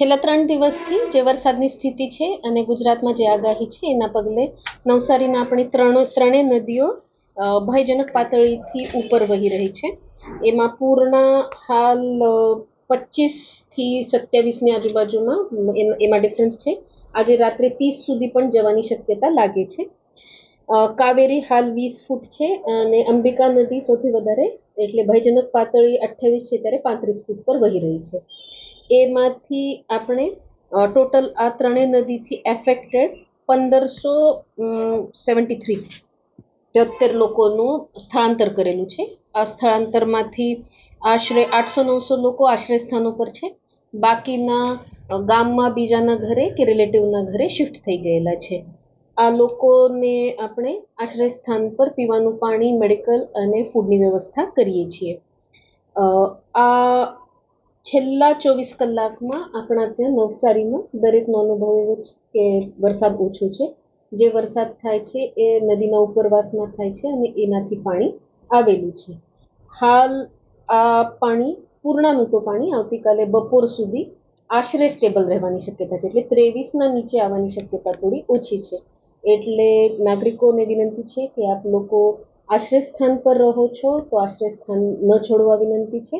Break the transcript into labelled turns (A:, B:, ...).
A: છેલ્લા 3 દિવસથી જે વરસાદની સ્થિતિ છે અને ગુજરાતમાં જે આગાહી છે એના પગલે નવસારીના આપણી ત્રણેય નદીઓ ભયજનક પાતળીથી ઉપર વહી રહી છે. એમાં પૂર્ણા હાલ 25થી 27ની આજુબાજુમાં એમાં ડિફરન્સ છે. આજે રાત્રે 30 સુધી પણ જવાની શક્યતા લાગે છે. કાવેરી હાલ 20 ફૂટ છે અને અંબિકા નદી સૌથી વધારે એટલે ભયજનક પાતળી 28 છે ત્યારે 35 ફૂટ પર વહી રહી છે. એમાંથી આપણે ટોટલ આ ત્રણેય નદીથી એફેક્ટેડ 73 લોકોનું સ્થળાંતર કરેલું છે. આ સ્થળાંતરમાંથી આશરે 800-900 લોકો આશ્રય સ્થાનો પર છે. બાકીના ગામમાં બીજાના ઘરે કે રિલેટિવના ઘરે શિફ્ટ થઈ ગયેલા છે. આ લોકોને આપણે આશ્રય સ્થાન પર પીવાનું પાણી, મેડિકલ અને ફૂડની વ્યવસ્થા કરીએ છીએ. આ છેલ્લા 24 કલાકમાં આપણા ત્યાં નવસારીમાં દરેકનો અનુભવ એવો છે કે વરસાદ ઓછો છે. જે વરસાદ થાય છે એ નદીના ઉપરવાસમાં થાય છે અને એનાથી પાણી આવેલું છે. હાલ આ પાણી પૂર્ણાનું તો પાણી આવતીકાલે બપોર સુધી આશરે સ્ટેબલ રહેવાની શક્યતા છે. એટલે 23ના નીચે આવવાની શક્યતા થોડી ઓછી છે. એટલે નાગરિકોને વિનંતી છે કે આપ લોકો આશ્રય સ્થાન પર રહો છો તો આશ્રય સ્થાન ન છોડવા વિનંતી છે.